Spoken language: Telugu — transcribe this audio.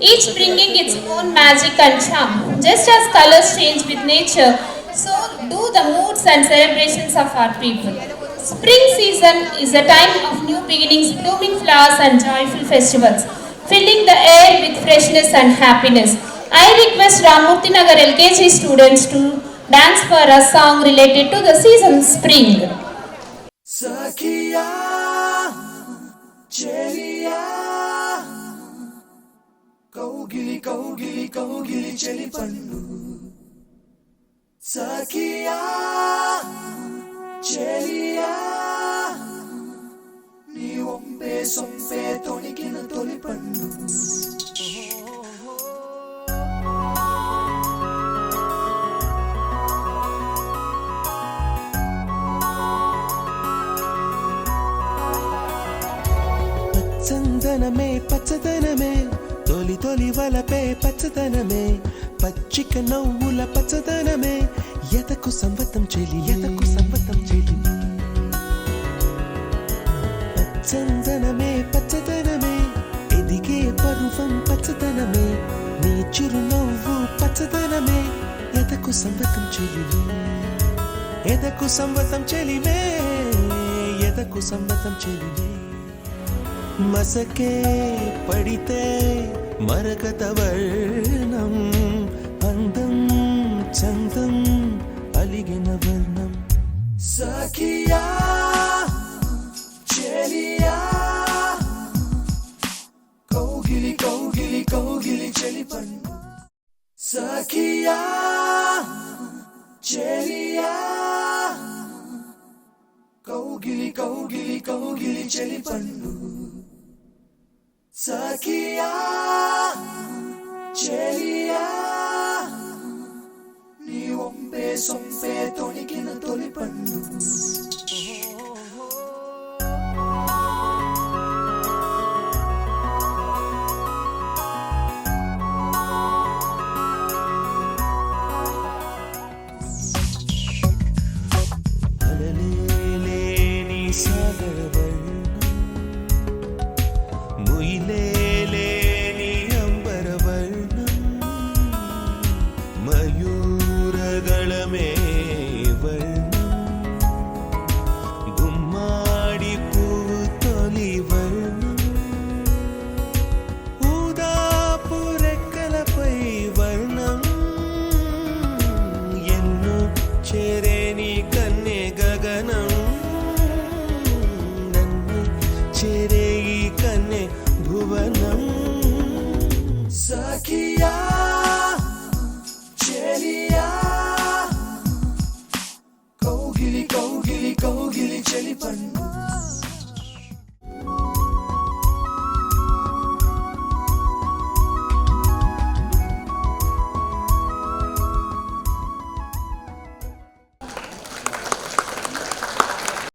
each bringing its own magic and charm. Just as colors change with nature, so do the moods and celebrations of our people. Spring season is a time of new beginnings, blooming flowers and joyful festivals, filling the air with freshness and happiness. I request Ramurthy Nagar LKG students to dance for a song related to the season spring. Sakiya, Cheliya, Kaugili, Kaugili, Kaugili, Chelipandu. Sakiya, Cheliya, Ni ompe sompe tonikina tolipandu. చందనమే పచ్చదనమే తొలి తొలి వలపే పచ్చదనమే పచ్చిక నవ్వుల పచ్చదనమే ఎతకు సంవతం చెలి చందనమే పచ్చదనమే ఎదిగే పరువం పచ్చదనమే నీ చిరునవ్వు పచ్చదనమే ఎతకు సంవతం చెలివే ఎదకు సంవతం చెలివే ఎదకు సంవతం చెలివే మసకే పడితే మరకత వర్ణం అందం చందం అలిగిన వర్ణం సఖియా చెలియా కౌగిలి కౌగిలి కౌగిలి చెలిపండు సఖియా చెలియా కౌగిలి కౌగిలి కౌగిలి చెలిపండు Sakiya, Cheliya, Ni ompe sompe tonikina tolipandu. అలలేలే నీ సాగర మయూరగళమే వర్ణం గుమ్మాడి పువ్వు తొలి వర్ణం ఊదాపు రెక్కలపై వర్ణం ఎన్ను చేరేని కన్నె గగనం నన్ను చేరే ఈ కన్నె భువనం సఖియా చెలియా కౌగిలి కౌగిలి కౌగిలి చెలిపండు